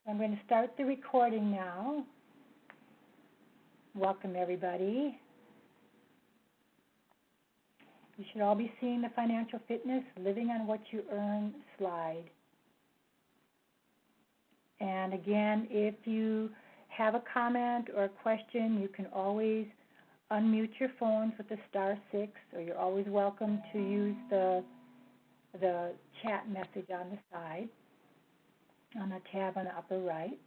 I'm going to start the recording now. Welcome, everybody. You should all be seeing the Financial Fitness Living on What You Earn slide. And again, if you have a comment or a question, you can always unmute your phones with the *6, or you're always welcome to use the chat message on the side, on the tab on the upper right.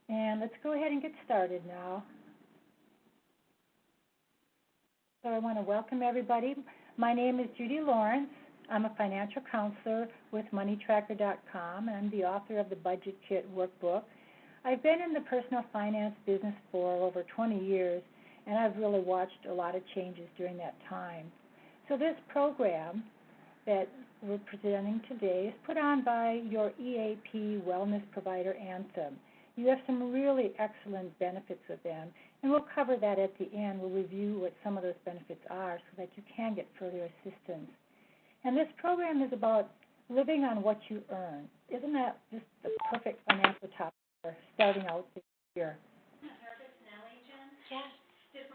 And let's go ahead and get started now. So I want to welcome everybody. My name is Judy Lawrence. I'm a financial counselor with MoneyTracker.com, and I'm the author of the Budget Kit workbook. I've been in the personal finance business for over 20 years, and I've really watched a lot of changes during that time. So this program that we're presenting today is put on by your EAP wellness provider, Anthem. You have some really excellent benefits with them, and we'll cover that at the end. We'll review what some of those benefits are so that you can get further assistance. And this program is about living on what you earn. Isn't that just the perfect financial topic for starting out this year? Yes.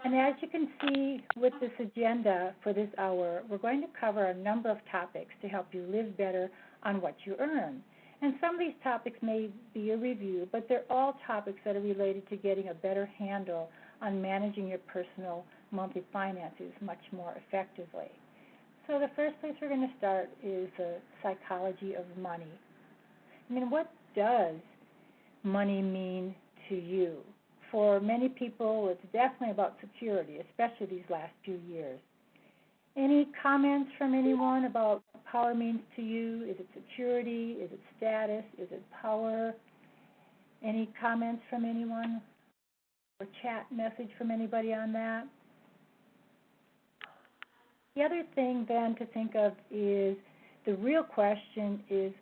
And as you can see with this agenda for this hour, we're going to cover a number of topics to help you live better on what you earn. And some of these topics may be a review, but they're all topics that are related to getting a better handle on managing your personal monthly finances much more effectively. So the first place we're going to start is the psychology of money. I mean, what does money mean to you? For many people, it's definitely about security, especially these last few years. Any comments from anyone about what power means to you? Is it security? Is it status? Is it power? Any comments from anyone? Or chat message from anybody on that? The other thing then to think of is the real question is,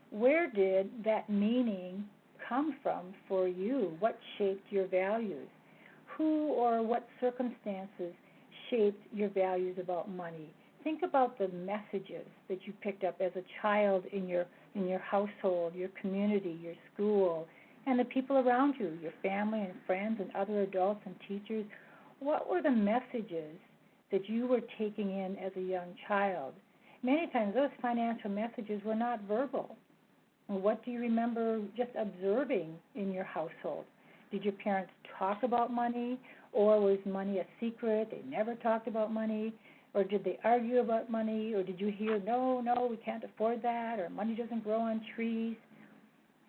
where did that meaning come from for you? What shaped your values? Who or what circumstances shaped your values about money? Think about the messages that you picked up as a child in your household, your community, your school, and the people around you, your family and friends and other adults and teachers. What were the messages that you were taking in as a young child? Many times those financial messages were not verbal. What do you remember just observing in your household? Did your parents talk about money, or was money a secret? They never talked about money, or did they argue about money, or did you hear, no, we can't afford that, or money doesn't grow on trees?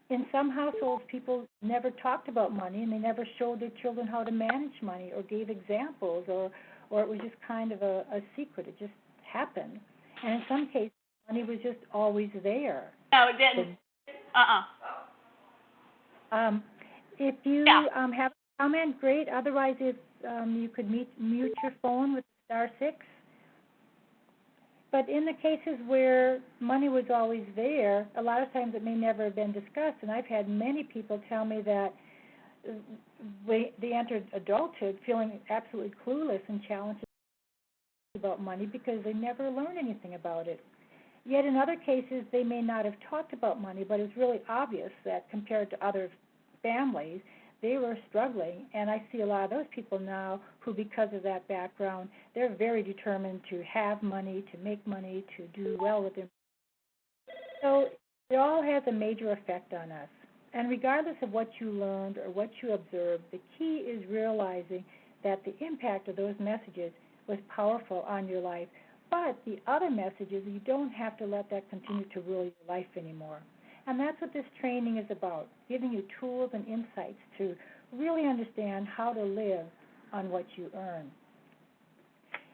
In some households, people never talked about money, and they never showed their children how to manage money or gave examples, or it was just kind of a secret. It just happened. And in some cases, money was just always there. No, it didn't. If you have a comment, great. Otherwise, if you could mute your phone with *6. But in the cases where money was always there, a lot of times it may never have been discussed. And I've had many people tell me that they entered adulthood feeling absolutely clueless and challenged about money because they never learned anything about it. Yet in other cases, they may not have talked about money, but it's really obvious that compared to other families, they were struggling. And I see a lot of those people now who, because of that background, they're very determined to have money, to make money, to do well with their money. So it all has a major effect on us. And regardless of what you learned or what you observed, the key is realizing that the impact of those messages was powerful on your life. But the other message is you don't have to let that continue to rule your life anymore. And that's what this training is about, giving you tools and insights to really understand how to live on what you earn.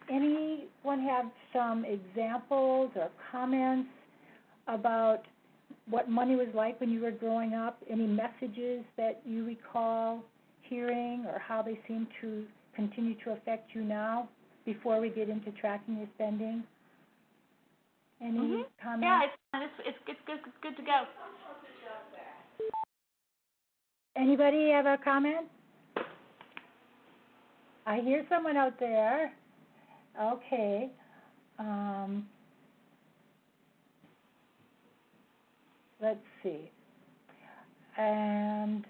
Anyone have some examples or comments about what money was like when you were growing up? Any messages that you recall hearing or how they seem to continue to affect you now before we get into tracking your spending? Any comments? Yeah, it's good to go. Anybody have a comment? I hear someone out there. Okay. Let's see. And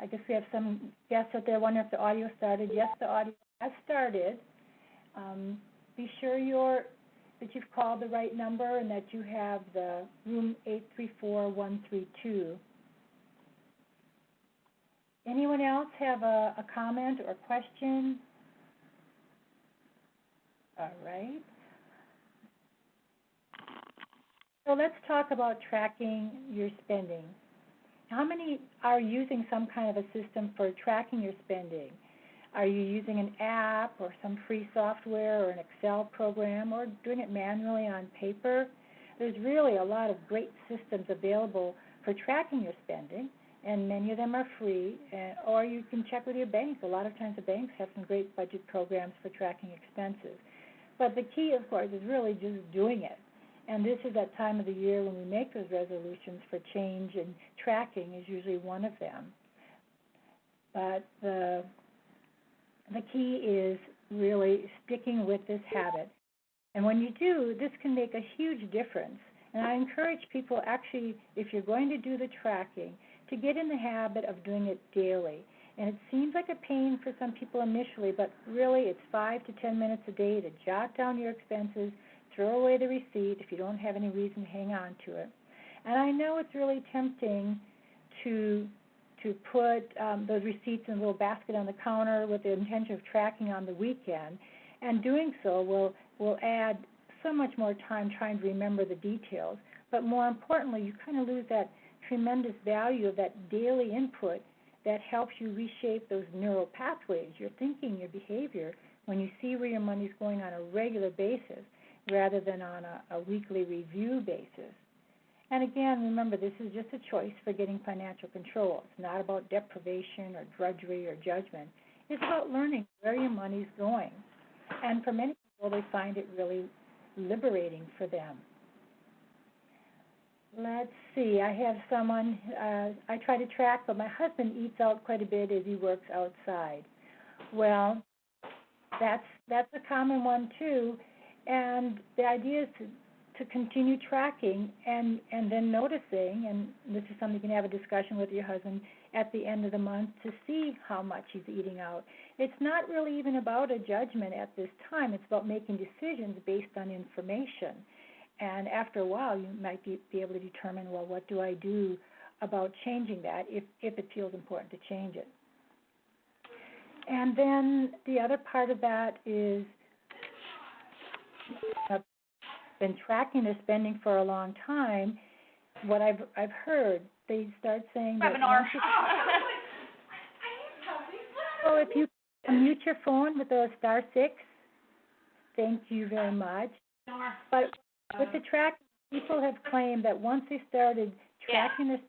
I guess we have some guests out there wondering if the audio started. Yes, the audio has started. Be sure that you've called the right number and that you have the room 834132. Anyone else have a comment or question? All right. So let's talk about tracking your spending. How many are using some kind of a system for tracking your spending? Are you using an app or some free software or an Excel program or doing it manually on paper? There's really a lot of great systems available for tracking your spending, and many of them are free, or you can check with your bank. A lot of times the banks have some great budget programs for tracking expenses. But the key, of course, is really just doing it. And this is that time of the year when we make those resolutions for change, and tracking is usually one of them. But the key is really sticking with this habit. And when you do, this can make a huge difference. And I encourage people, actually, if you're going to do the tracking, to get in the habit of doing it daily. And it seems like a pain for some people initially, but really it's 5 to 10 minutes a day to jot down your expenses, throw away the receipt if you don't have any reason to hang on to it. And I know it's really tempting to put those receipts in a little basket on the counter with the intention of tracking on the weekend, and doing so will add so much more time trying to remember the details. But more importantly, you kind of lose that tremendous value of that daily input that helps you reshape those neural pathways, your thinking, your behavior, when you see where your money's going on a regular basis rather than on a weekly review basis. And again, remember, this is just a choice for getting financial control. It's not about deprivation or drudgery or judgment. It's about learning where your money's going. And for many people, they find it really liberating for them. Let's see. I have someone, I try to track, but my husband eats out quite a bit as he works outside. Well, that's a common one, too. And the idea is to continue tracking and then noticing, and this is something you can have a discussion with your husband at the end of the month to see how much he's eating out. It's not really even about a judgment at this time. It's about making decisions based on information. And after a while, you might be able to determine, well, what do I do about changing that if it feels important to change it. And then the other part of that is been tracking their spending for a long time. What I've heard, they start saying that so if you mute your phone with the *6, thank you very much. But with the track, people have claimed that once they started tracking this,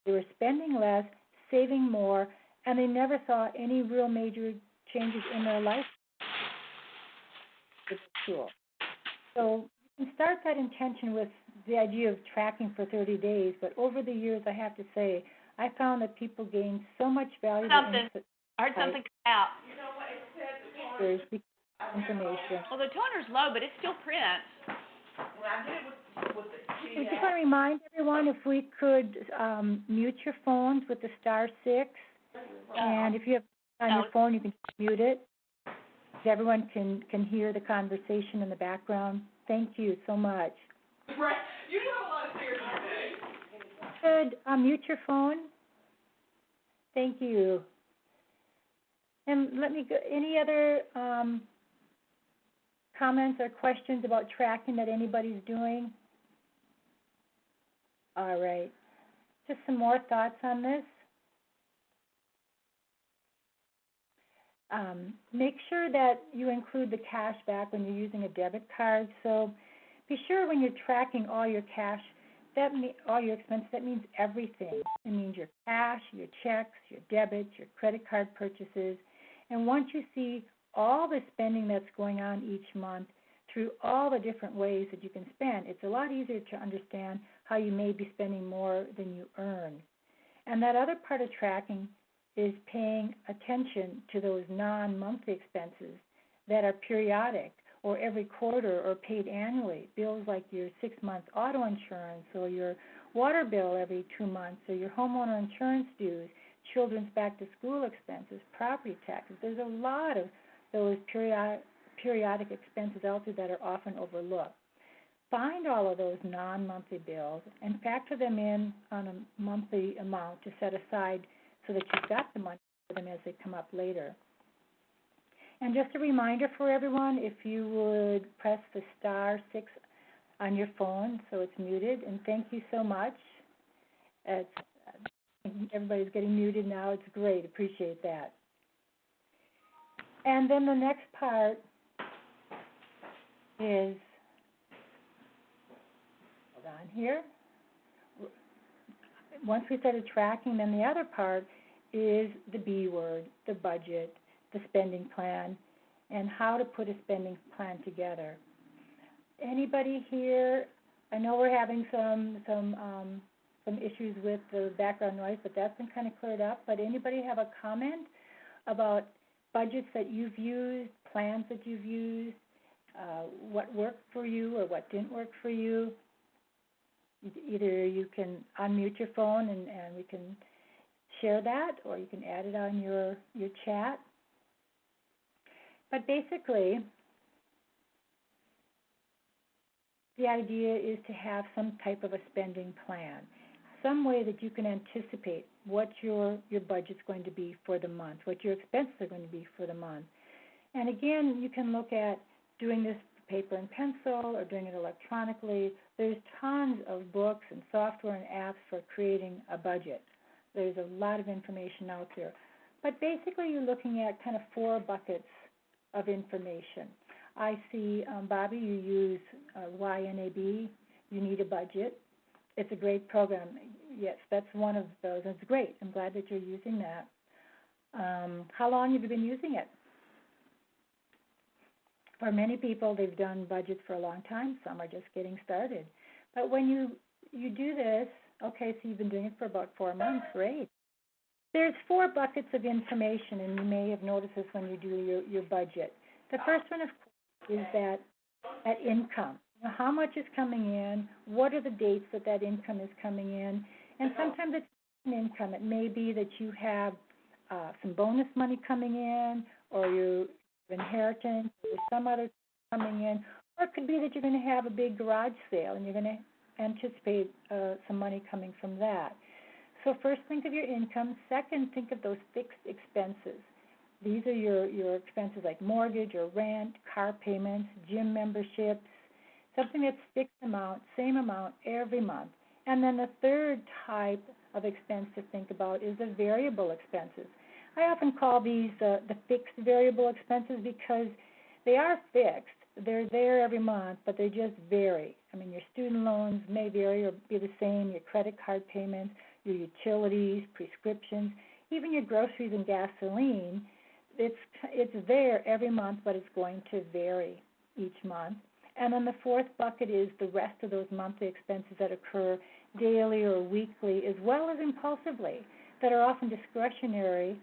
they were spending less, saving more, and they never saw any real major changes in their life with the tool. So you can start that intention with the idea of tracking for 30 days, but over the years, I have to say, I found that people gain so much valuable insight. I heard something come out. There's information. Well, the toner's low, but it still prints. We just want to remind everyone, if we could mute your phones with the *6, and if you have on your phone, you can mute it, so everyone can hear the conversation in the background. Thank you so much. Right. You have a lot of fears today. Could mute your phone? Thank you. And let me go. Any other comments or questions about tracking that anybody's doing? All right. Just some more thoughts on this. Make sure that you include the cash back when you're using a debit card. So be sure when you're tracking all your cash, all your expenses, that means everything. It means your cash, your checks, your debits, your credit card purchases. And once you see all the spending that's going on each month through all the different ways that you can spend, it's a lot easier to understand how you may be spending more than you earn. And that other part of tracking is paying attention to those non-monthly expenses that are periodic or every quarter or paid annually. Bills like your 6-month auto insurance or your water bill every 2 months, or your homeowner insurance dues, children's back-to-school expenses, property taxes. There's a lot of those periodic expenses out there that are often overlooked. Find all of those non-monthly bills and factor them in on a monthly amount to set aside so that you've got the money for them as they come up later. And just a reminder for everyone, if you would press the *6 on your phone so it's muted, and thank you so much. Everybody's getting muted now. It's great. Appreciate that. And then the next part is, hold on here. Once we started tracking, then the other part is the B word, the budget, the spending plan, and how to put a spending plan together. Anybody here? I know we're having some issues with the background noise, but that's been kind of cleared up. But anybody have a comment about budgets that you've used, plans that you've used, what worked for you or what didn't work for you? Either you can unmute your phone and we can share that, or you can add it on your chat. But basically, the idea is to have some type of a spending plan, some way that you can anticipate what your budget's going to be for the month, what your expenses are going to be for the month. And again, you can look at doing this paper and pencil or doing it electronically. There's tons of books and software and apps for creating a budget. There's a lot of information out there. But basically, you're looking at kind of 4 buckets of information. I see, Bobby, you use YNAB. You need a budget. It's a great program. Yes, that's one of those. It's great. I'm glad that you're using that. How long have you been using it? For many people, they've done budgets for a long time. Some are just getting started. But when you do this, okay, so you've been doing it for about 4 months, great. There's 4 buckets of information, and you may have noticed this when you do your budget. The first one, of course, is that income. How much is coming in? What are the dates that income is coming in? And sometimes it's an income. It may be that you have some bonus money coming in, or your inheritance, or some other coming in. Or it could be that you're going to have a big garage sale, and you're going to anticipate some money coming from that. So first, think of your income. Second, think of those fixed expenses. These are your expenses like mortgage or rent, car payments, gym memberships, something that's fixed amount, same amount every month. And then the third type of expense to think about is the variable expenses. I often call these the fixed variable expenses because they are fixed. They're there every month, but they just vary. I mean, your student loans may vary or be the same, your credit card payments, your utilities, prescriptions, even your groceries and gasoline. It's there every month, but it's going to vary each month. And then the fourth bucket is the rest of those monthly expenses that occur daily or weekly, as well as impulsively, that are often discretionary,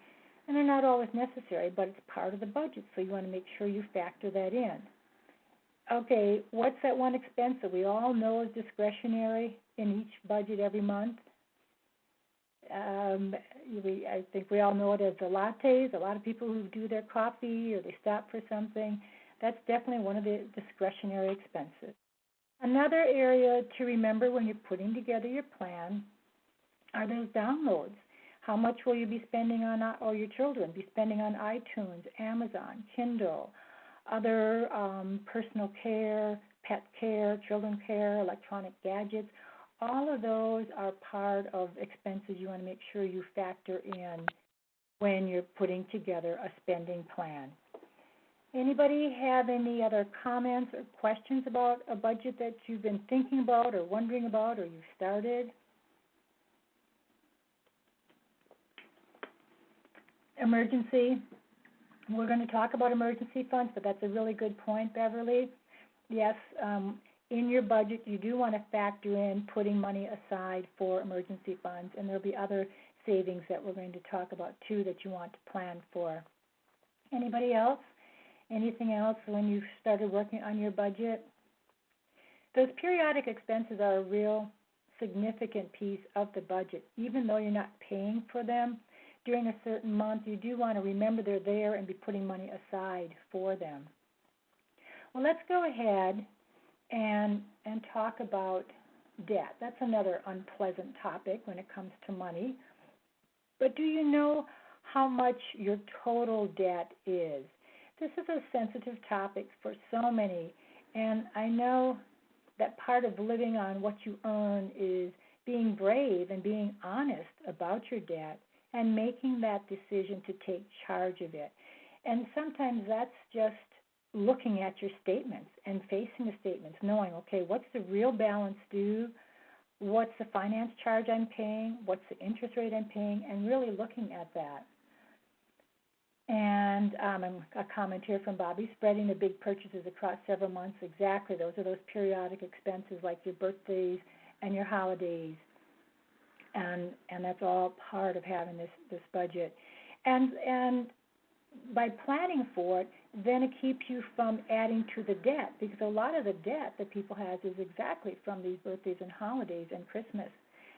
and they're not always necessary, but it's part of the budget, so you want to make sure you factor that in. Okay, what's that one expense that we all know is discretionary in each budget every month? I think we all know it as the lattes. A lot of people who do their coffee or they stop for something, that's definitely one of the discretionary expenses. Another area to remember when you're putting together your plan are those downloads. How much will you be spending on, or your children be spending on iTunes, Amazon, Kindle, other personal care, pet care, children care, electronic gadgets? All of those are part of expenses you want to make sure you factor in when you're putting together a spending plan. Anybody have any other comments or questions about a budget that you've been thinking about or wondering about or you've started? Emergency. We're going to talk about emergency funds, but that's a really good point, Beverly. Yes, in your budget, you do want to factor in putting money aside for emergency funds, and there'll be other savings that we're going to talk about, too, that you want to plan for. Anybody else? Anything else when you've started working on your budget? Those periodic expenses are a real significant piece of the budget. Even though you're not paying for them during a certain month, you do want to remember they're there and be putting money aside for them. Well, let's go ahead and talk about debt. That's another unpleasant topic when it comes to money. But do you know how much your total debt is? This is a sensitive topic for so many, and I know that part of living on what you earn is being brave and being honest about your debt and making that decision to take charge of it. And sometimes that's just looking at your statements and facing the statements, knowing, okay, what's the real balance due? What's the finance charge I'm paying? What's the interest rate I'm paying? And really looking at that. And a comment here from Bobby, spreading the big purchases across several months. Exactly. Those are those periodic expenses like your birthdays and your holidays. And that's all part of having this budget. And by planning for it, then it keeps you from adding to the debt, because a lot of the debt that people have is exactly from these birthdays and holidays and Christmas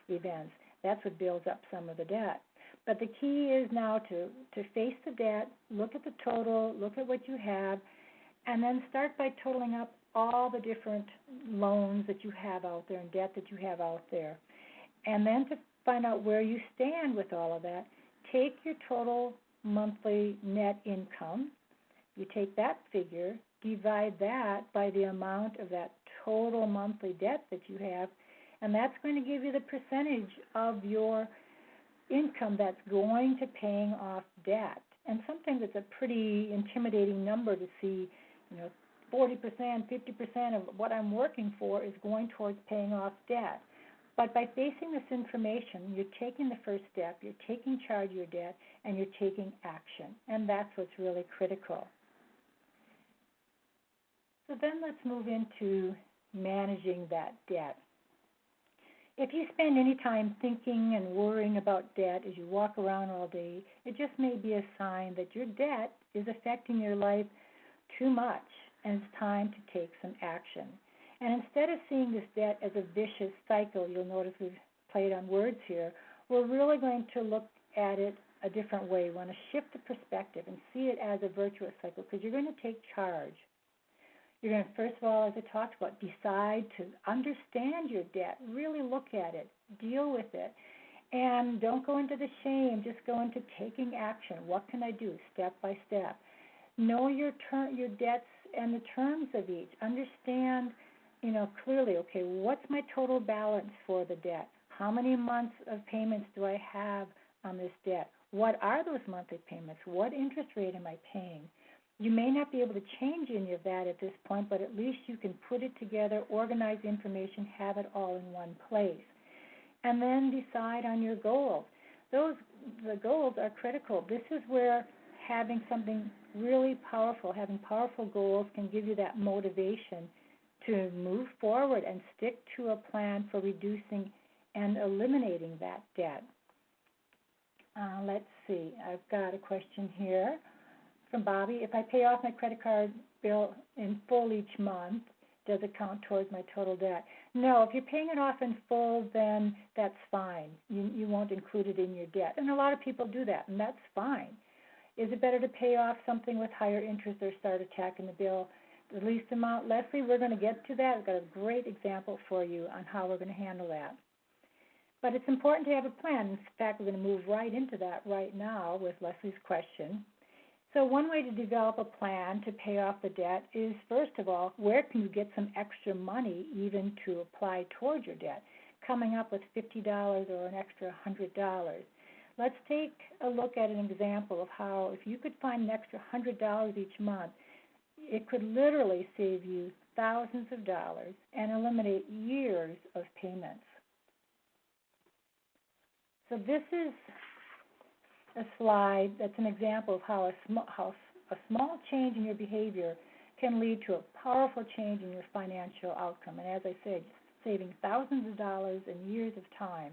events. That's what builds up some of the debt. But the key is now to face the debt, look at the total, look at what you have, and then start by totaling up all the different loans that you have out there and debt that you have out there. And then to find out where you stand with all of that, take your total monthly net income. You take that figure, divide that by the amount of that total monthly debt that you have, and that's going to give you the percentage of your income that's going to paying off debt. And sometimes it's a pretty intimidating number to see, 40%, 50% of what I'm working for is going towards paying off debt. But by facing this information, you're taking the first step, you're taking charge of your debt, and you're taking action. And that's what's really critical. So then let's move into managing that debt. If you spend any time thinking and worrying about debt as you walk around all day, it just may be a sign that your debt is affecting your life too much, and it's time to take some action. And instead of seeing this debt as a vicious cycle, you'll notice we've played on words here, we're really going to look at it a different way. We want to shift the perspective and see it as a virtuous cycle, because you're going to take charge. You're going to, first of all, as I talked about, decide to understand your debt, really look at it, deal with it, and don't go into the shame, just go into taking action. What can I do, step by step? Know your debts and the terms of each. Understand, clearly, okay, what's my total balance for the debt? How many months of payments do I have on this debt? What are those monthly payments? What interest rate am I paying? You may not be able to change any of that at this point, but at least you can put it together, organize the information, have it all in one place. And then decide on your goals. The goals are critical. This is where having something really powerful, having powerful goals can give you that motivation to move forward and stick to a plan for reducing and eliminating that debt. Let's see. I've got a question here from Bobby. If I pay off my credit card bill in full each month, does it count towards my total debt? No, if you're paying it off in full, then that's fine. You won't include it in your debt. And a lot of people do that, and that's fine. Is it better to pay off something with higher interest or start attacking the bill the least amount? Leslie, we're going to get to that. We've got a great example for you on how we're going to handle that. But it's important to have a plan. In fact, we're going to move right into that right now with Leslie's question. So one way to develop a plan to pay off the debt is, first of all, where can you get some extra money even to apply towards your debt? Coming up with $50 or an extra $100. Let's take a look at an example of how if you could find an extra $100 each month, it could literally save you thousands of dollars and eliminate years of payments. So this is a slide that's an example of how a small change in your behavior can lead to a powerful change in your financial outcome. And as I said, saving thousands of dollars and years of time.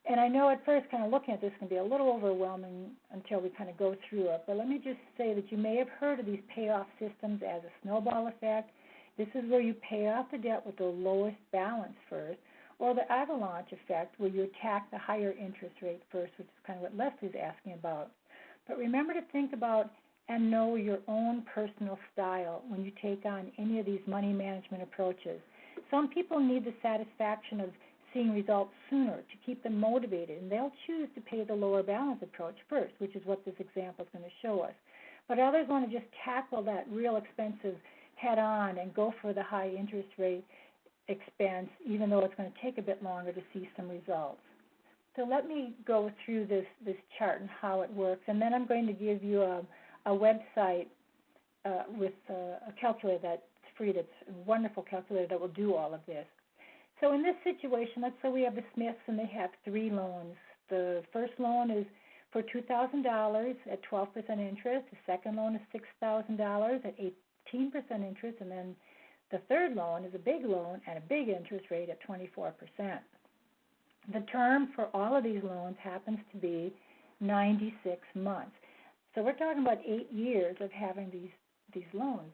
And I know at first kind of looking at this can be a little overwhelming until we kind of go through it. But let me just say that you may have heard of these payoff systems as a snowball effect. This is where you pay off the debt with the lowest balance first. or the avalanche effect, where you attack the higher interest rate first, which is kind of what Leslie's asking about. But remember to think about and know your own personal style when you take on any of these money management approaches. Some people need the satisfaction of seeing results sooner to keep them motivated, and they'll choose to pay the lower balance approach first, which is what this example is going to show us. But others want to just tackle that real expensive head on and go for the high interest rate expense, even though it's going to take a bit longer to see some results. So let me go through this chart and how it works, and then I'm going to give you a website with a calculator that's free, that's a wonderful calculator that will do all of this. So in this situation, let's say we have the Smiths and they have 3 loans. The first loan is for $2,000 at 12% interest. The second loan is $6,000 at 18% interest, and then the third loan is a big loan at a big interest rate at 24%. The term for all of these loans happens to be 96 months. So we're talking about 8 years of having these loans.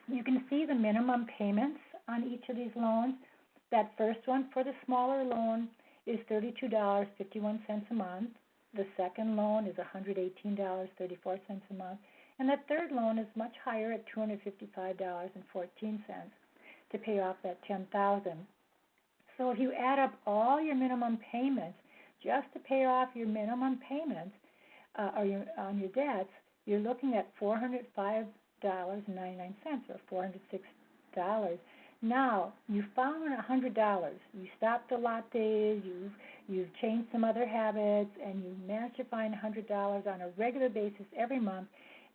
You can see the minimum payments on each of these loans. That first one for the smaller loan is $32.51 a month. The second loan is $118.34 a month. And that third loan is much higher at $255.14 to pay off that $10,000. So if you add up all your minimum payments just to pay off your minimum payments on your debts, you're looking at $405.99 or $406. Now, you found $100. You stopped the lattes, you've changed some other habits, and you managed to find $100 on a regular basis every month.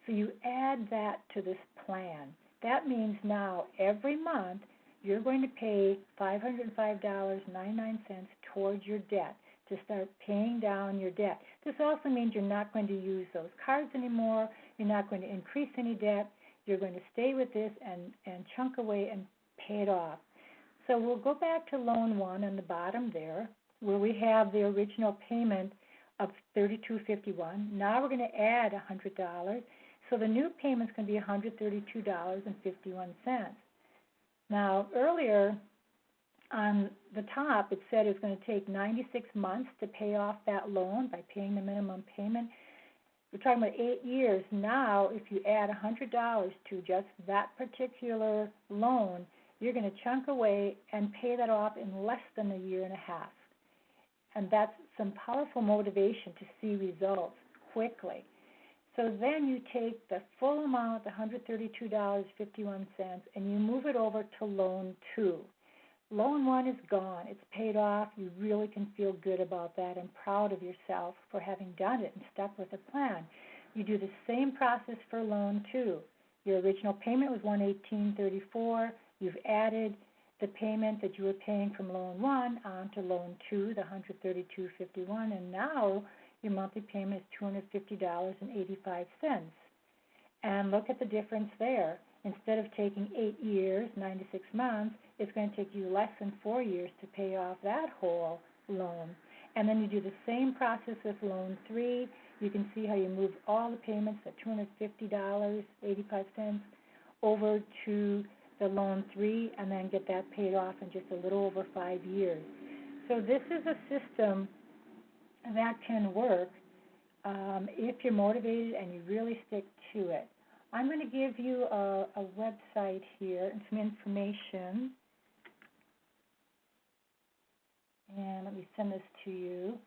So you add that to this plan. That means now every month you're going to pay $505.99 towards your debt to start paying down your debt. This also means you're not going to use those cards anymore. You're not going to increase any debt. You're going to stay with this and chunk away and pay it off. So we'll go back to loan 1 on the bottom there, where we have the original payment of $32.51. Now we're going to add $100. So the new payment's going to be $132.51. Now, earlier on the top, it said it's going to take 96 months to pay off that loan by paying the minimum payment. We're talking about 8 years. Now, if you add $100 to just that particular loan, you're going to chunk away and pay that off in less than a year and a half. And that's some powerful motivation to see results quickly. So then you take the full amount, the $132.51, and you move it over to loan 2. Loan 1 is gone. It's paid off. You really can feel good about that and proud of yourself for having done it and stuck with the plan. You do the same process for loan 2. Your original payment was $118.34. You've added the payment that you were paying from loan 1 onto loan 2, the $132.51, and now your monthly payment is $250.85. And look at the difference there. Instead of taking 8 years, 96 months, it's going to take you less than 4 years to pay off that whole loan. And then you do the same process with loan 3. You can see how you move all the payments at $250.85 over to the loan 3 and then get that paid off in just a little over 5 years. So this is a system that can work if you're motivated and you really stick to it. I'm going to give you a website here and some information. And let me send this to you.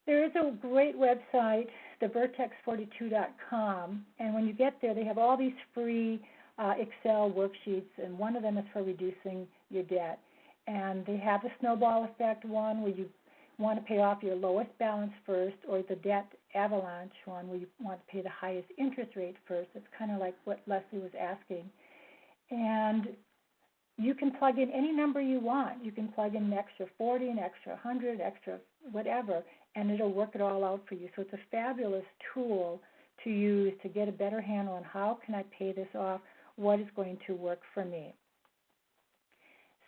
There is a great website, thevertex42.com, and when you get there, they have all these free Excel worksheets, and one of them is for reducing your debt. And they have the snowball effect one where you want to pay off your lowest balance first, or the debt avalanche one where you want to pay the highest interest rate first. It's kind of like what Leslie was asking. And you can plug in any number you want. You can plug in an extra 40, an extra 100, extra whatever, and it'll work it all out for you. So it's a fabulous tool to use to get a better handle on how can I pay this off, what is going to work for me.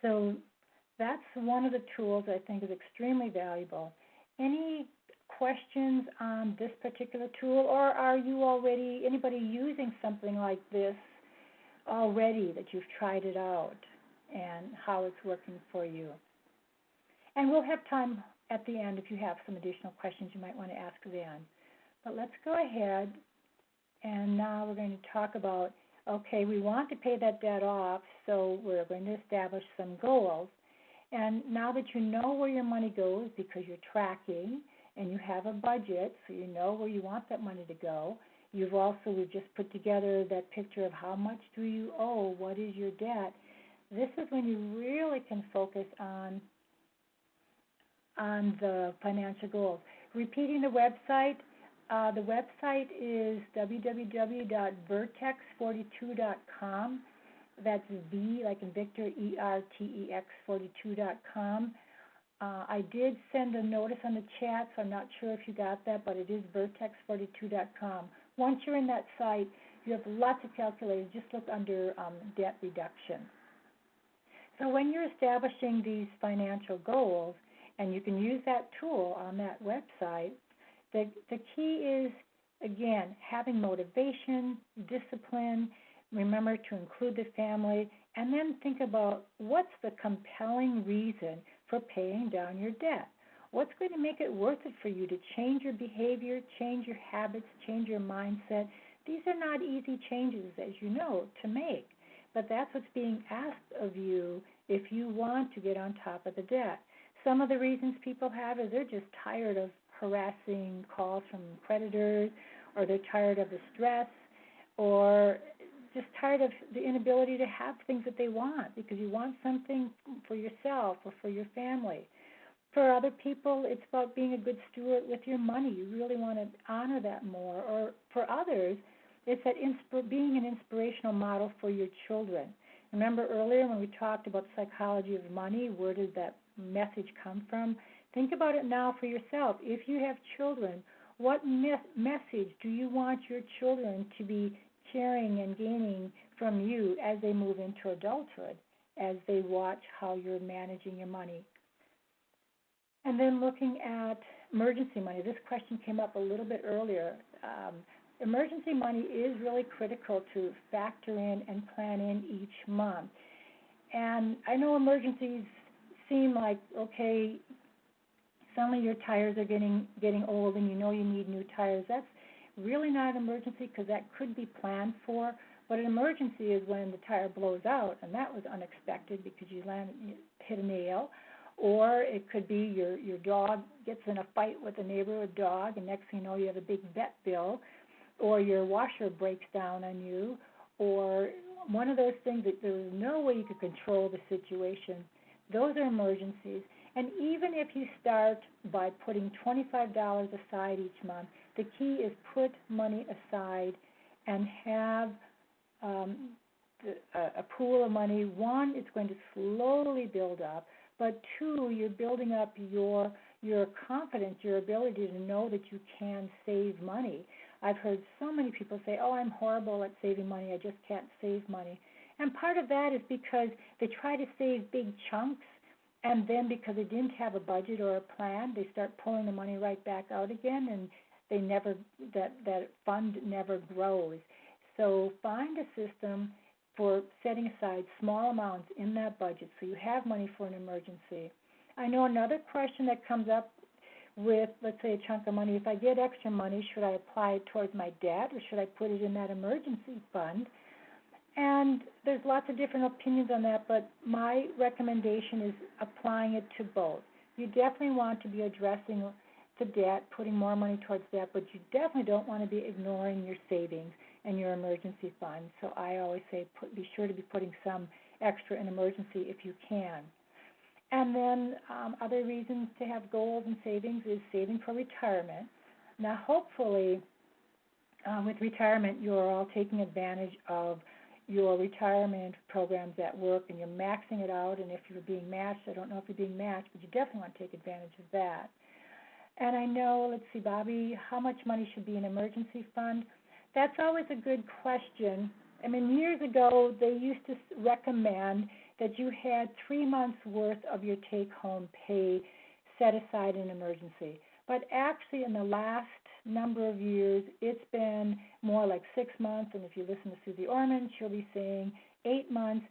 So that's one of the tools I think is extremely valuable. Any questions on this particular tool, or are you already, anybody using something like this already that you've tried it out? and how it's working for you. And we'll have time at the end if you have some additional questions you might want to ask then. But let's go ahead, and now we're going to talk about, okay, we want to pay that debt off, so we're going to establish some goals. And now that you know where your money goes because you're tracking and you have a budget, so you know where you want that money to go, we've just put together that picture of how much do you owe, what is your debt. This is when you really can focus on the financial goals. Repeating the website is www.vertex42.com. That's V, like in Victor, ERTEX42.com. I did send a notice on the chat, so I'm not sure if you got that, but it is vertex42.com. Once you're in that site, you have lots of calculators. Just look under debt reduction. So when you're establishing these financial goals, and you can use that tool on that website, the key is, again, having motivation, discipline. Remember to include the family, and then think about what's the compelling reason for paying down your debt. What's going to make it worth it for you to change your behavior, change your habits, change your mindset? These are not easy changes, as you know, to make, but that's what's being asked of you if you want to get on top of the debt. Some of the reasons people have is they're just tired of harassing calls from creditors, or they're tired of the stress, or just tired of the inability to have things that they want because you want something for yourself or for your family. For other people, it's about being a good steward with your money. You really want to honor that more. Or for others, it's that being an inspirational model for your children. Remember earlier when we talked about psychology of money, where did that message come from? Think about it now for yourself. If you have children, what message do you want your children to be carrying and gaining from you as they move into adulthood, as they watch how you're managing your money? And then looking at emergency money. This question came up a little bit earlier. Emergency money is really critical to factor in and plan in each month. And I know emergencies seem like, okay, suddenly your tires are getting old and you know you need new tires. That's really not an emergency because that could be planned for. But an emergency is when the tire blows out, and that was unexpected because you hit a nail. Or it could be your dog gets in a fight with a neighborhood dog, and next thing you know you have a big vet bill. Or your washer breaks down on you. Or one of those things that there was no way you could control the situation. Those are emergencies. And even if you start by putting $25 aside each month, the key is put money aside and have a pool of money. One, it's going to slowly build up, but two, you're building up your confidence, your ability to know that you can save money. I've heard so many people say, oh, I'm horrible at saving money, I just can't save money. And part of that is because they try to save big chunks, and then because they didn't have a budget or a plan, they start pulling the money right back out again, and they never that fund never grows. So find a system for setting aside small amounts in that budget so you have money for an emergency. I know another question that comes up with, let's say, a chunk of money. If I get extra money, should I apply it towards my debt or should I put it in that emergency fund? And there's lots of different opinions on that, but my recommendation is applying it to both. You definitely want to be addressing the debt, putting more money towards debt, but you definitely don't want to be ignoring your savings and your emergency fund. So I always say be sure to be putting some extra in emergency if you can. And then other reasons to have goals and savings is saving for retirement. Now, hopefully, with retirement, you're all taking advantage of your retirement programs at work, and you're maxing it out. And if you're being matched, I don't know if you're being matched, but you definitely want to take advantage of that. And I know, let's see, Bobby, how much money should be in an emergency fund? That's always a good question. I mean, years ago, they used to recommend that you had 3 months' worth of your take-home pay set aside in emergency. But actually, in the last number of years, it's been more like 6 months. And if you listen to Susie Orman, she'll be saying 8 months.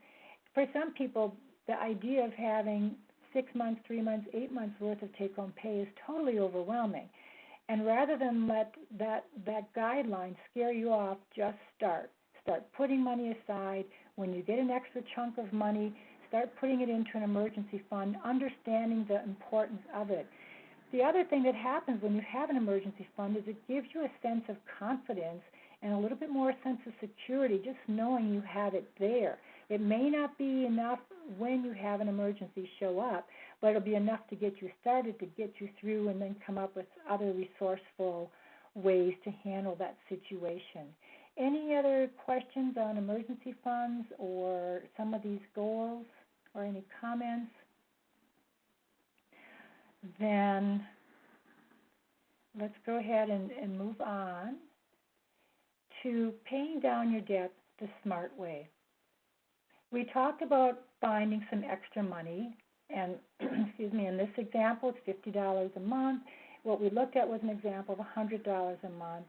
For some people, the idea of having 6 months, 3 months, 8 months worth of take-home pay is totally overwhelming. And rather than let that guideline scare you off, just start. Start putting money aside. When you get an extra chunk of money, start putting it into an emergency fund, understanding the importance of it. The other thing that happens when you have an emergency fund is it gives you a sense of confidence and a little bit more sense of security just knowing you have it there. It may not be enough when you have an emergency show up, but it'll be enough to get you started, to get you through, and then come up with other resourceful ways to handle that situation. Any other questions on emergency funds or some of these goals or any comments? Then let's go ahead and move on to paying down your debt the smart way. We talked about finding some extra money, and in this example, it's $50 a month. What we looked at was an example of $100 a month,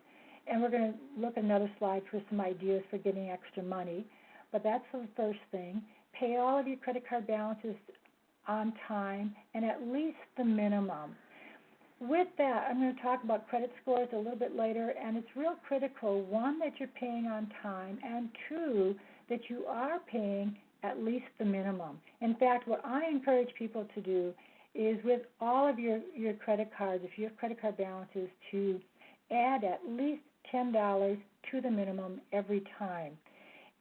and we're going to look at another slide for some ideas for getting extra money. But that's the first thing. Pay all of your credit card balances on time and at least the minimum. With that, I'm going to talk about credit scores a little bit later, and it's real critical, one, that you're paying on time, and two, that you are paying at least the minimum. In fact, what I encourage people to do is with all of your credit cards, if you have credit card balances, to add at least $10 to the minimum every time.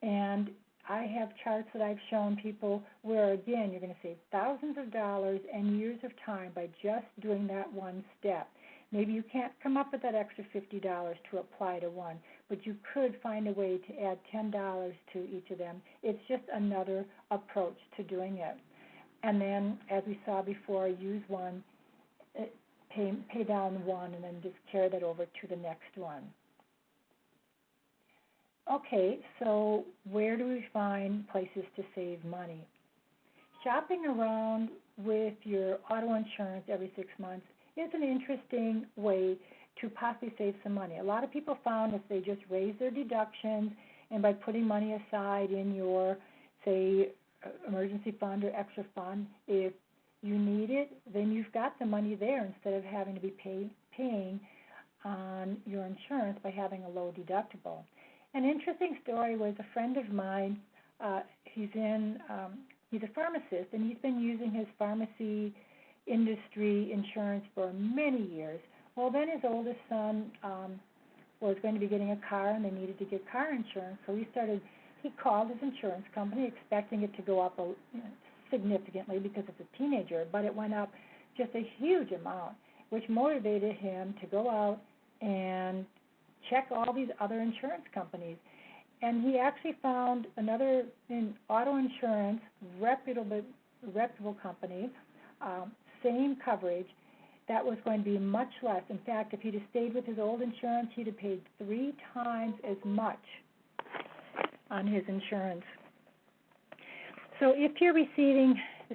And I have charts that I've shown people where, again, you're going to save thousands of dollars and years of time by just doing that one step. Maybe you can't come up with that extra $50 to apply to one, but you could find a way to add $10 to each of them. It's just another approach to doing it. And then, as we saw before, use one, pay down one, and then just carry that over to the next one. Okay, so where do we find places to save money? Shopping around with your auto insurance every 6 months is an interesting way to possibly save some money. A lot of people found if they just raise their deductions and by putting money aside in your, say, emergency fund or extra fund, if you need it, then you've got the money there instead of having to be paying on your insurance by having a low deductible. An interesting story was a friend of mine. He's a pharmacist, and he's been using his pharmacy industry insurance for many years. Well, then his oldest son was going to be getting a car, and they needed to get car insurance. So he called his insurance company, expecting it to go up significantly because it's a teenager, but it went up just a huge amount, which motivated him to go out and check all these other insurance companies. And he actually found another auto insurance, reputable company, same coverage, that was going to be much less. In fact, if he'd have stayed with his old insurance, he'd have paid 3 times as much on his insurance. So if you're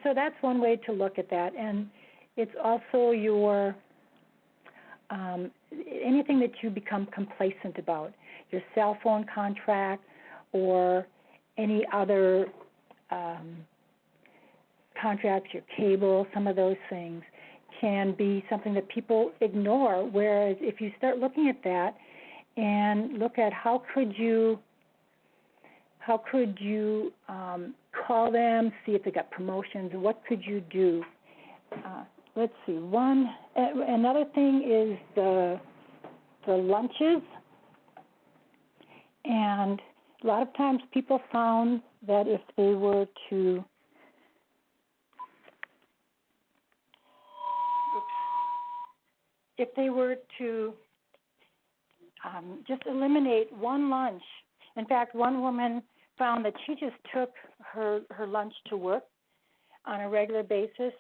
so that's one way to look at that. And it's also your anything that you become complacent about, your cell phone contract or any other contracts, your cable, some of those things can be something that people ignore, whereas if you start looking at that and look at how could you call them, see if they got promotions, what could you do? Let's see. Another thing is the lunches, and a lot of times people found that if they were to just eliminate one lunch. In fact, one woman found that she just took her lunch to work on a regular basis,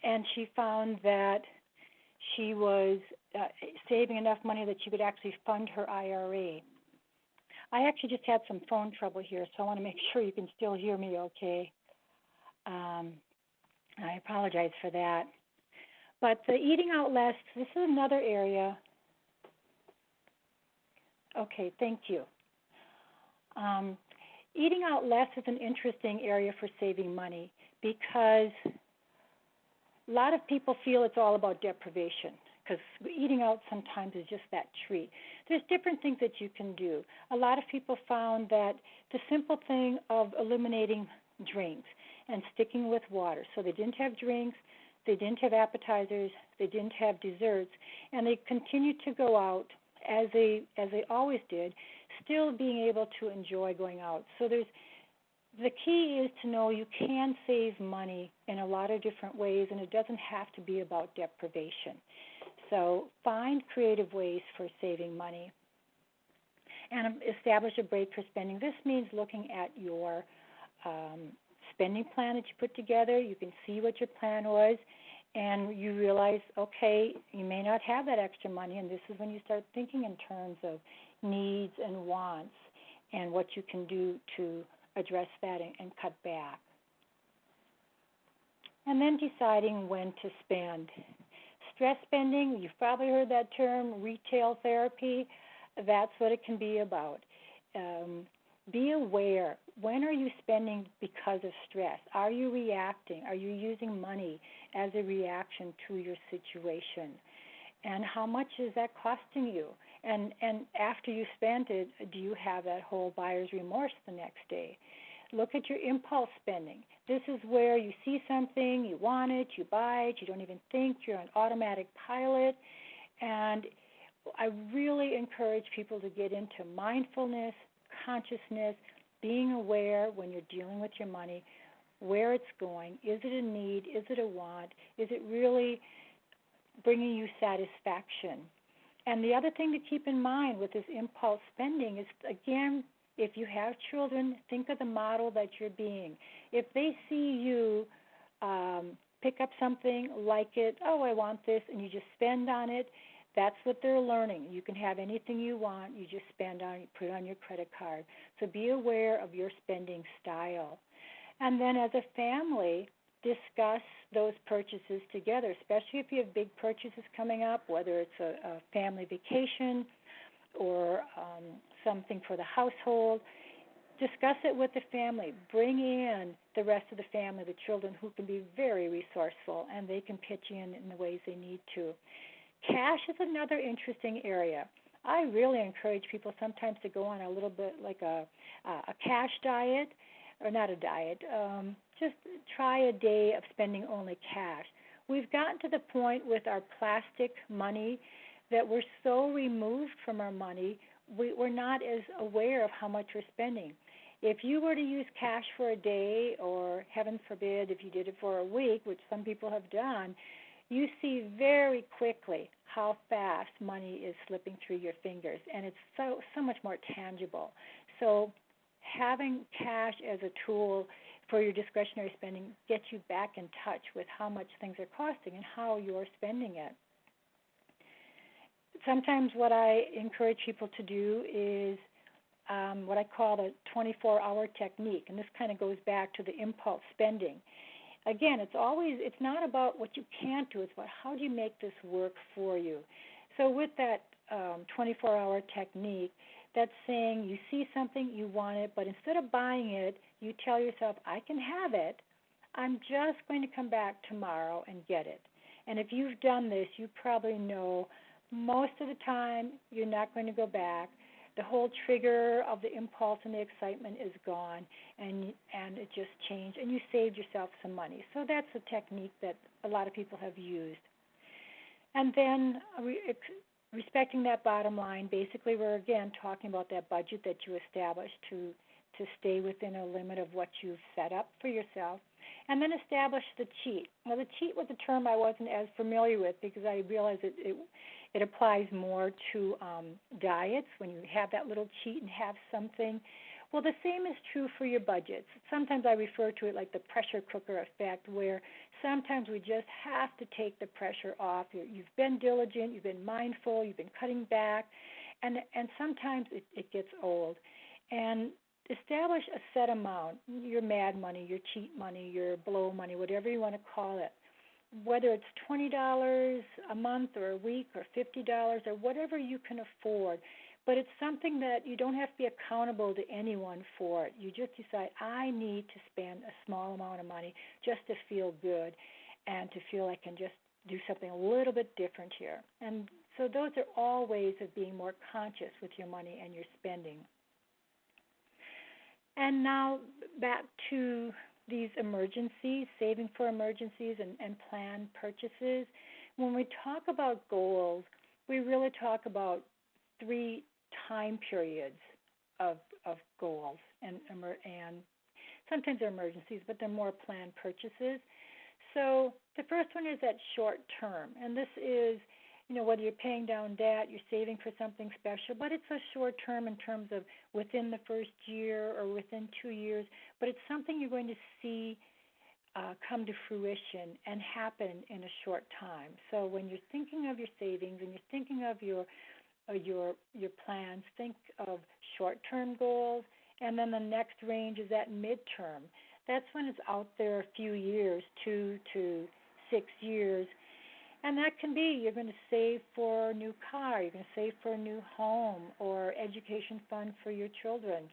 and she found that she was saving enough money that she could actually fund her IRA. I actually just had some phone trouble here, so I want to make sure you can still hear me okay. I apologize for that. But the eating out less, this is another area. Okay, thank you. Eating out less is an interesting area for saving money because a lot of people feel it's all about deprivation because eating out sometimes is just that treat. There's different things that you can do. A lot of people found that the simple thing of eliminating drinks and sticking with water. So they didn't have drinks, they didn't have appetizers, they didn't have desserts, and they continued to go out as they always did, still being able to enjoy going out. So the key is to know you can save money in a lot of different ways, and it doesn't have to be about deprivation. So find creative ways for saving money and establish a break for spending. This means looking at your spending plan that you put together. You can see what your plan was, and you realize, okay, you may not have that extra money, and this is when you start thinking in terms of needs and wants and what you can do to address that and cut back. And then deciding when to spend. Stress spending, you've probably heard that term, retail therapy. That's what it can be about. Be aware. When are you spending because of stress? Are you reacting? Are you using money as a reaction to your situation? And how much is that costing you? And after you spent it, do you have that whole buyer's remorse the next day? Look at your impulse spending. This is where you see something, you want it, you buy it, you don't even think, you're on automatic pilot. And I really encourage people to get into mindfulness, consciousness, being aware when you're dealing with your money, where it's going. Is it a need? Is it a want? Is it really bringing you satisfaction? And the other thing to keep in mind with this impulse spending is, again, if you have children, think of the model that you're being. If they see you pick up something, like it, oh, I want this, and you just spend on it, that's what they're learning. You can have anything you want, you just spend on it, put it on your credit card. So be aware of your spending style. And then as a family, discuss those purchases together, especially if you have big purchases coming up, whether it's a family vacation or something for the household. Discuss it with the family. Bring in the rest of the family, the children, who can be very resourceful, and they can pitch in the ways they need to. Cash is another interesting area. I really encourage people sometimes to go on a little bit like a cash diet, or not a diet, just try a day of spending only cash. We've gotten to the point with our plastic money that we're so removed from our money, we're not as aware of how much we're spending. If you were to use cash for a day, or heaven forbid if you did it for a week, which some people have done, you see very quickly how fast money is slipping through your fingers, and it's so much more tangible. So having cash as a tool for your discretionary spending gets you back in touch with how much things are costing and how you're spending it. Sometimes what I encourage people to do is what I call the 24-hour technique, and this kind of goes back to the impulse spending. Again, it's not about what you can't do, it's about how do you make this work for you. So with that 24-hour technique, that's saying you see something, you want it, but instead of buying it, you tell yourself, I can have it, I'm just going to come back tomorrow and get it. And if you've done this, you probably know most of the time you're not going to go back. The whole trigger of the impulse and the excitement is gone, and it just changed, and you saved yourself some money. So that's a technique that a lot of people have used. And then respecting that bottom line, basically we're, again, talking about that budget that you established to stay within a limit of what you've set up for yourself. And then establish the cheat. Now, the cheat was a term I wasn't as familiar with because I realized it applies more to diets, when you have that little cheat and have something. Well, the same is true for your budgets. Sometimes I refer to it like the pressure cooker effect, where sometimes we just have to take the pressure off. You've been diligent, you've been mindful, you've been cutting back, and sometimes it gets old. And establish a set amount, your mad money, your cheat money, your blow money, whatever you want to call it. Whether it's $20 a month or a week or $50 or whatever you can afford, But it's something that you don't have to be accountable to anyone for it. You just decide, I need to spend a small amount of money just to feel good and to feel I can just do something a little bit different here. And so those are all ways of being more conscious with your money and your spending. And now back to these emergencies, saving for emergencies and planned purchases. When we talk about goals, we really talk about 3 time periods of goals, and sometimes they're emergencies, but they're more planned purchases. So the first one is that short term, and this is, whether you're paying down debt, you're saving for something special, but it's a short term in terms of within the first year or within 2 years, but it's something you're going to see come to fruition and happen in a short time. So when you're thinking of your savings and you're thinking of your plans, think of short-term goals, and then the next range is that midterm. That's when it's out there a few years, 2 to 6 years, and that can be you're going to save for a new car, you're going to save for a new home or education fund for your children,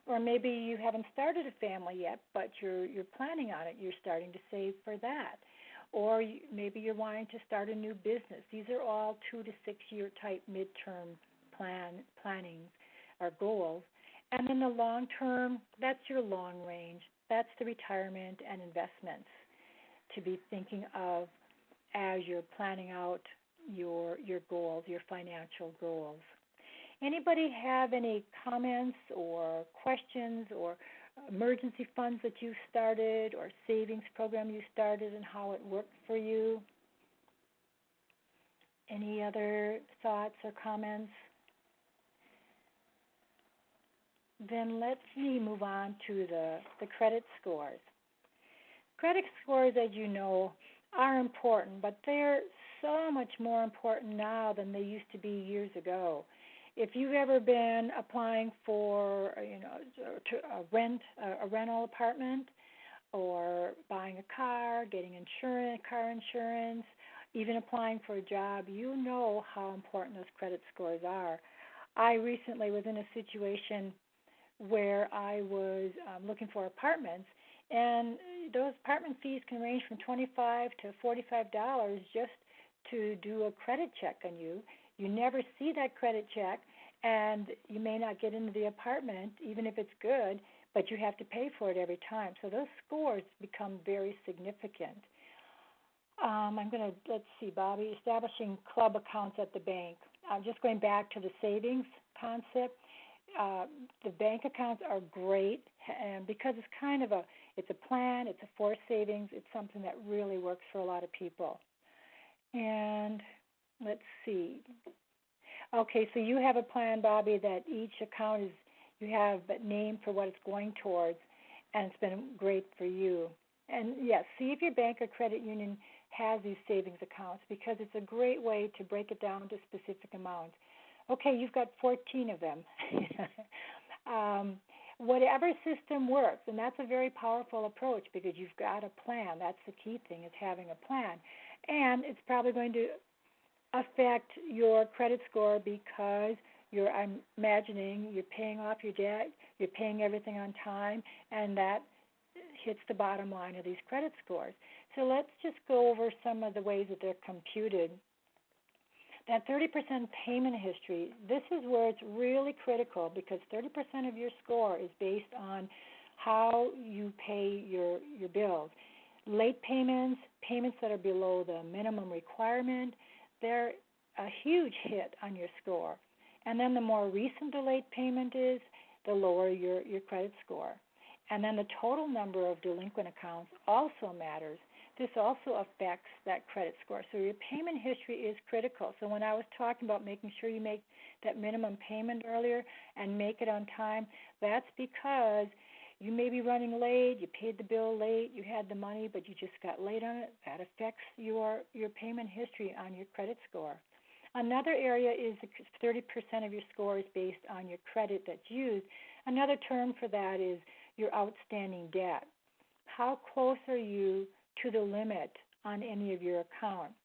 or maybe you haven't started a family yet, but you're planning on it. You're starting to save for that. Or maybe you're wanting to start a new business. These are all 2 to 6 year type midterm planning or goals. And then the long term, that's your long range. That's the retirement and investments to be thinking of as you're planning out your goals, your financial goals. Anybody have any comments or questions or emergency funds that you started or savings program you started and how it worked for you? Any other thoughts or comments? Then let me move on to the credit scores. Credit scores, as you know, are important, but they're so much more important now than they used to be years ago. If you've ever been applying for, a rental apartment, or buying a car, getting car insurance, even applying for a job, you know how important those credit scores are. I recently was in a situation where I was looking for apartments, and those apartment fees can range from $25 to $45 just to do a credit check on you. You never see that credit check, and you may not get into the apartment, even if it's good, but you have to pay for it every time. So those scores become very significant. Let's see, Bobby, establishing club accounts at the bank. Just going back to the savings concept, the bank accounts are great, and because it's a plan, it's a forced savings, it's something that really works for a lot of people. And let's see. Okay, so you have a plan, Bobby, that each account you have a name for what it's going towards, and it's been great for you. And yes, see if your bank or credit union has these savings accounts, because it's a great way to break it down to specific amounts. Okay, you've got 14 of them. Whatever system works, and that's a very powerful approach because you've got a plan. That's the key thing, is having a plan. And it's probably going to affect your credit score because I'm imagining you're paying off your debt, you're paying everything on time, and that hits the bottom line of these credit scores. So let's just go over some of the ways that they're computed. That 30% payment history, this is where it's really critical because 30% of your score is based on how you pay your bills. Late payments, payments that are below the minimum requirement, they're a huge hit on your score. And then the more recent the late payment is, the lower your credit score. And then the total number of delinquent accounts also matters. This also affects that credit score. So your payment history is critical. So when I was talking about making sure you make that minimum payment earlier and make it on time, that's because you may be running late, you paid the bill late, you had the money, but you just got late on it. That affects your payment history on your credit score. Another area is 30% of your score is based on your credit that's used. Another term for that is your outstanding debt. How close are you to the limit on any of your accounts?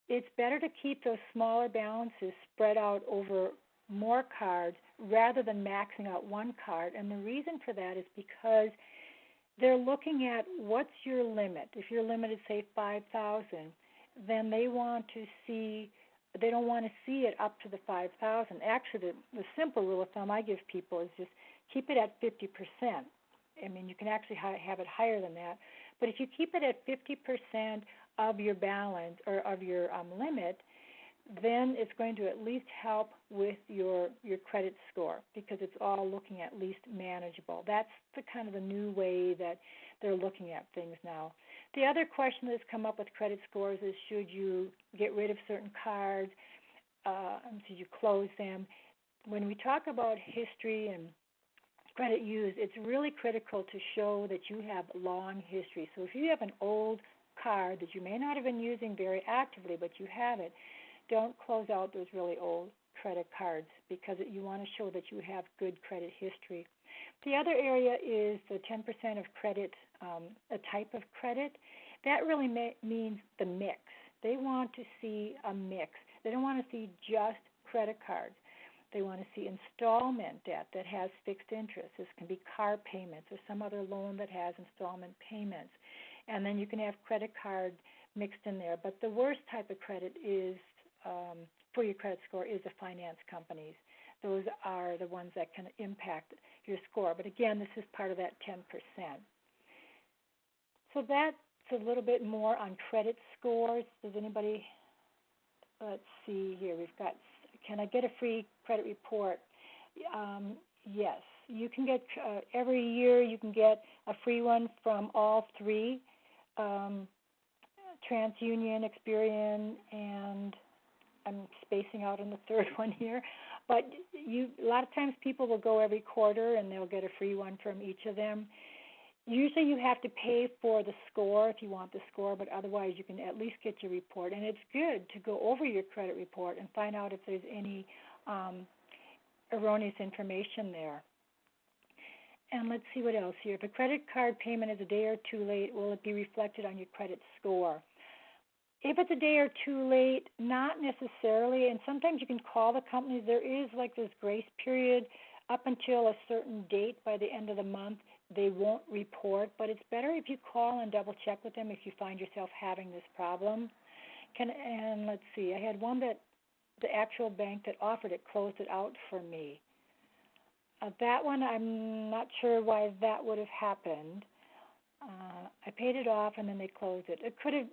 It's better to keep those smaller balances spread out over more cards rather than maxing out one card. And the reason for that is because they're looking at what's your limit. If your limit is, say, $5,000, then they don't want to see it up to the $5,000. Actually, the simple rule of thumb I give people is just keep it at 50%. I mean, you can actually have it higher than that. But if you keep it at 50% of your balance or of your limit, then it's going to at least help with your credit score because it's all looking at least manageable. That's the kind of the new way that they're looking at things now. The other question that's come up with credit scores is should you get rid of certain cards, should you close them? When we talk about history and credit use, it's really critical to show that you have long history. So if you have an old card that you may not have been using very actively, but you have it, don't close out those really old credit cards because you want to show that you have good credit history. The other area is the 10% of credit, a type of credit. That really means the mix. They want to see a mix. They don't want to see just credit cards. They want to see installment debt that has fixed interest. This can be car payments or some other loan that has installment payments. And then you can have credit card mixed in there. But the worst type of credit is for your credit score is the finance companies. Those are the ones that can impact your score. But again, this is part of that 10%. So that's a little bit more on credit scores. Does anybody, let's see here, we've got, can I get a free credit report? Yes. You can get, every year you can get a free one from all three, TransUnion, Experian, and I'm spacing out on the third one here, but a lot of times people will go every quarter and they'll get a free one from each of them. Usually you have to pay for the score if you want the score, but otherwise you can at least get your report. And it's good to go over your credit report and find out if there's any erroneous information there. And let's see what else here. If a credit card payment is a day or two late, will it be reflected on your credit score? If it's a day or two late, not necessarily, and sometimes you can call the companies. There is like this grace period up until a certain date by the end of the month. They won't report, but it's better if you call and double check with them if you find yourself having this problem. And let's see, I had one that the actual bank that offered it closed it out for me. That one, I'm not sure why that would have happened. I paid it off and then they closed it. It could have,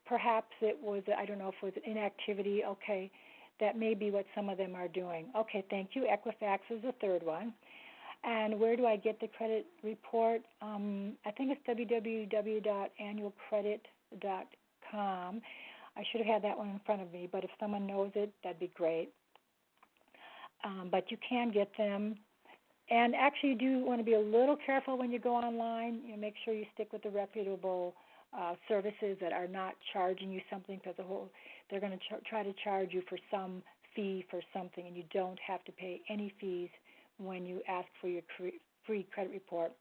perhaps it was, I don't know if it was inactivity. Okay, that may be what some of them are doing. Okay, thank you. Equifax is the third one. And where do I get the credit report? I think it's www.annualcredit.com. I should have had that one in front of me, but if someone knows it, that'd be great. But you can get them. And actually, you do want to be a little careful when you go online. Make sure you stick with the reputable services that are not charging you something because they're going to try to charge you for some fee for something, and you don't have to pay any fees when you ask for your free credit report.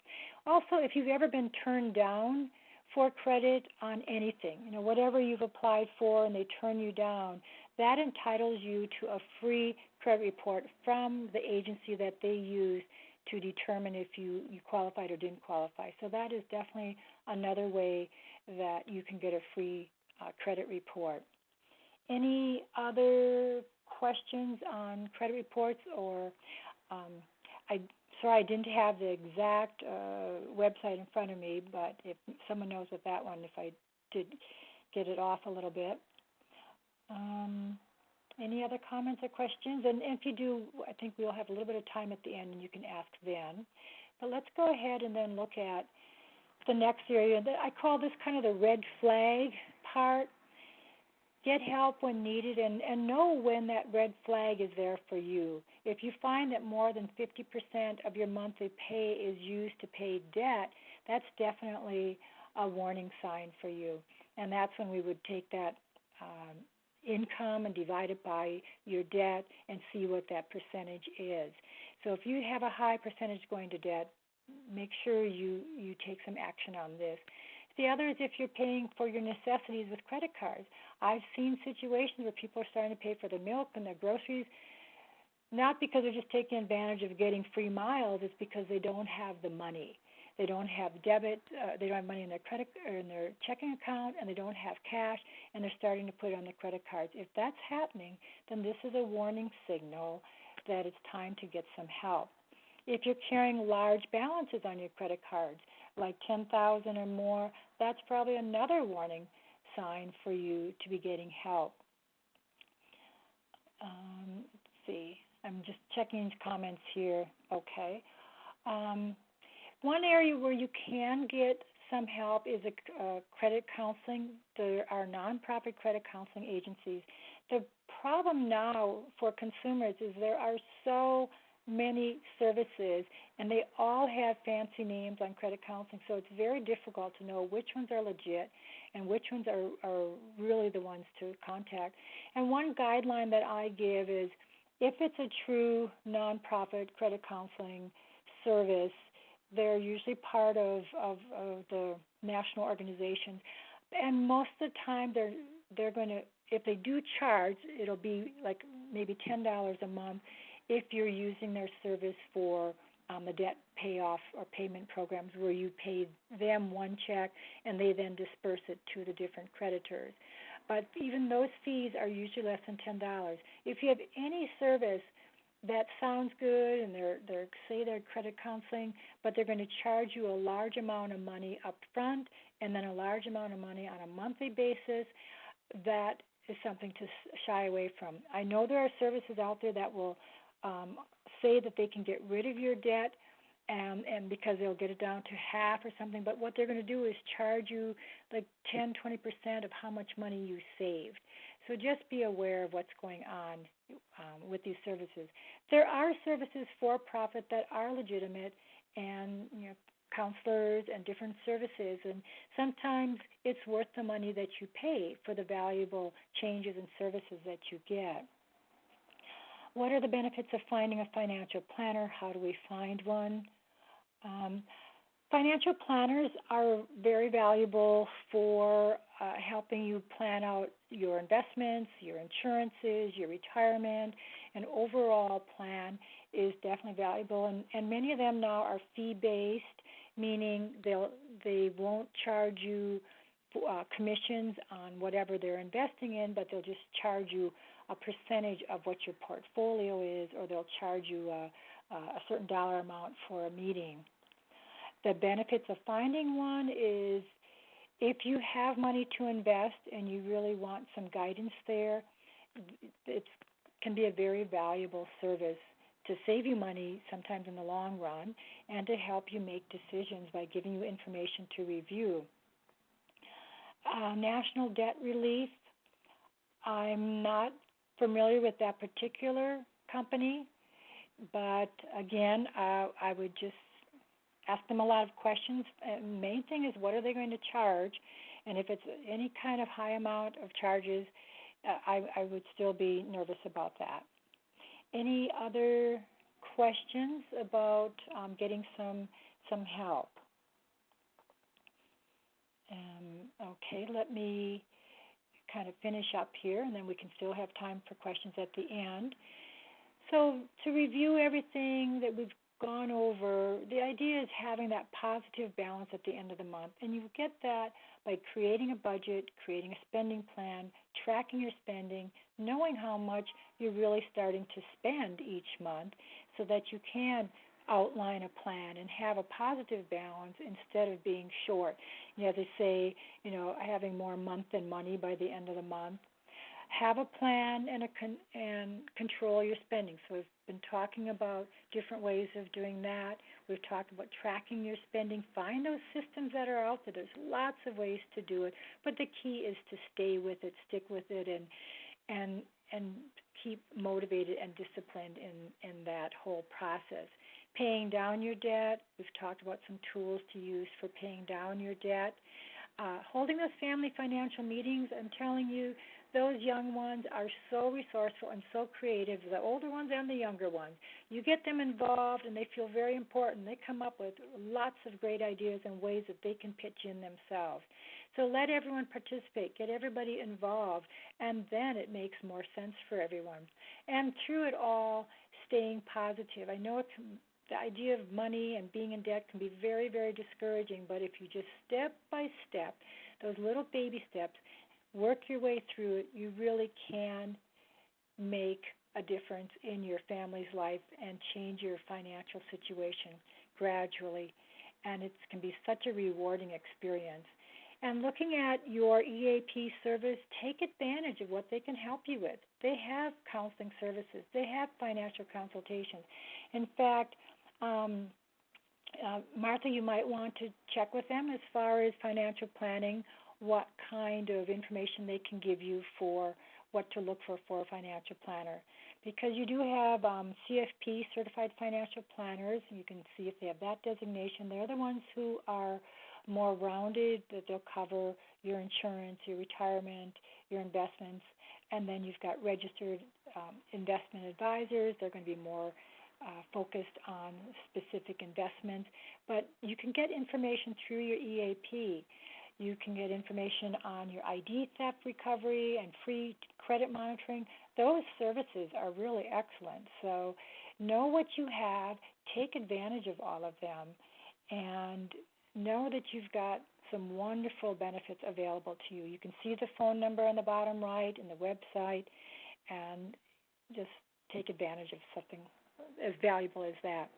Also, if you've ever been turned down for credit on anything, whatever you've applied for and they turn you down, that entitles you to a free credit report from the agency that they use to determine if you qualified or didn't qualify. So that is definitely another way that you can get a free credit report. Any other questions on credit reports? Or sorry, I didn't have the exact website in front of me, but if someone knows what that one, if I did get it off a little bit. Any other comments or questions? And if you do, I think we'll have a little bit of time at the end and you can ask then. But let's go ahead and then look at the next area. I call this kind of the red flag part. Get help when needed and know when that red flag is there for you. If you find that more than 50% of your monthly pay is used to pay debt, that's definitely a warning sign for you. And that's when we would take that income and divide it by your debt and see what that percentage is. So if you have a high percentage going to debt, make sure you take some action on this. The other is if you're paying for your necessities with credit cards. I've seen situations where people are starting to pay for their milk and their groceries not because they're just taking advantage of getting free miles. It's because they don't have the money. They don't have debit. They don't have money in their credit or in their checking account, and they don't have cash, and they're starting to put it on their credit cards. If that's happening, then this is a warning signal that it's time to get some help. If you're carrying large balances on your credit cards, like $10,000 or more, that's probably another warning sign for you to be getting help. Let's see. I'm just checking comments here. Okay. One area where you can get some help is credit counseling. There are nonprofit credit counseling agencies. The problem now for consumers is there are so many services, and they all have fancy names on credit counseling, so it's very difficult to know which ones are legit and which ones are really the ones to contact. And one guideline that I give is if it's a true nonprofit credit counseling service, they're usually part of the national organizations, and most of the time they're going to, if they do charge, it'll be like maybe $10 a month if you're using their service for the debt payoff or payment programs where you pay them one check and they then disperse it to the different creditors. But even those fees are usually less than $10. If you have any service that sounds good and they're say they're credit counseling, but they're going to charge you a large amount of money up front and then a large amount of money on a monthly basis, that is something to shy away from. I know there are services out there that will say that they can get rid of your debt and because they'll get it down to half or something, but what they're going to do is charge you like 10-20% of how much money you saved. So just be aware of what's going on with these services. There are services for profit that are legitimate, and counselors and different services, and sometimes it's worth the money that you pay for the valuable changes and services that you get. What are the benefits of finding a financial planner? How do we find one? Financial planners are very valuable for helping you plan out your investments, your insurances, your retirement. An overall plan is definitely valuable, and many of them now are fee-based, meaning they won't charge you commissions on whatever they're investing in, but they'll just charge you a percentage of what your portfolio is, or they'll charge you a certain dollar amount for a meeting. The benefits of finding one is if you have money to invest and you really want some guidance there, it can be a very valuable service to save you money sometimes in the long run and to help you make decisions by giving you information to review. National debt relief, I'm not familiar with that particular company, but again, I would just ask them a lot of questions. Main thing is, what are they going to charge? And if it's any kind of high amount of charges, I would still be nervous about that. Any other questions about getting some help? Okay, let me kind of finish up here, and then we can still have time for questions at the end. So to review everything that we've gone over, the idea is having that positive balance at the end of the month, and you get that by creating a budget, creating a spending plan, tracking your spending, knowing how much you're really starting to spend each month so that you can outline a plan and have a positive balance instead of being short. As they say, having more month than money by the end of the month. Have a plan and control your spending. So we've been talking about different ways of doing that. We've talked about tracking your spending. Find those systems that are out there. There's lots of ways to do it, but the key is to stay with it, stick with it, and keep motivated and disciplined in that whole process. Paying down your debt. We've talked about some tools to use for paying down your debt. Holding those family financial meetings, I'm telling you, those young ones are so resourceful and so creative, the older ones and the younger ones. You get them involved and they feel very important. They come up with lots of great ideas and ways that they can pitch in themselves. So let everyone participate, get everybody involved, and then it makes more sense for everyone. And through it all, staying positive. I know the idea of money and being in debt can be very, very discouraging, but if you just step by step, those little baby steps, work your way through it, you really can make a difference in your family's life and change your financial situation gradually. And it can be such a rewarding experience. And looking at your EAP service, take advantage of what they can help you with. They have counseling services. They have financial consultations. In fact, Martha, you might want to check with them as far as financial planning, what kind of information they can give you for what to look for a financial planner. Because you do have CFP, Certified Financial Planners. You can see if they have that designation. They're the ones who are more rounded, that they'll cover your insurance, your retirement, your investments. And then you've got registered investment advisors. They're going to be more focused on specific investments. But you can get information through your EAP. You can get information on your ID theft recovery and free credit monitoring. Those services are really excellent. So know what you have, take advantage of all of them, and know that you've got some wonderful benefits available to you. You can see the phone number on the bottom right and the website, and just take advantage of something as valuable as that.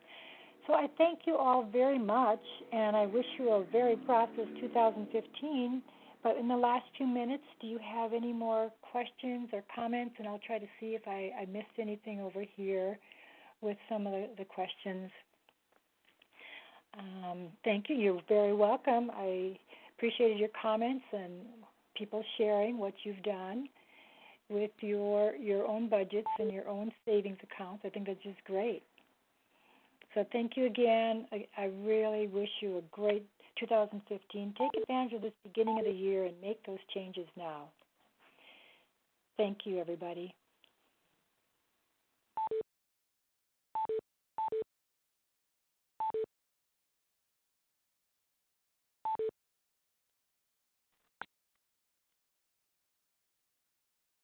So I thank you all very much, and I wish you a very prosperous 2015. But in the last few minutes, do you have any more questions or comments? And I'll try to see if I missed anything over here with some of the questions. Thank you. You're very welcome. I appreciated your comments and people sharing what you've done with your own budgets and your own savings accounts. I think that's just great. So thank you again. I really wish you a great 2015. Take advantage of this beginning of the year and make those changes now. Thank you, everybody.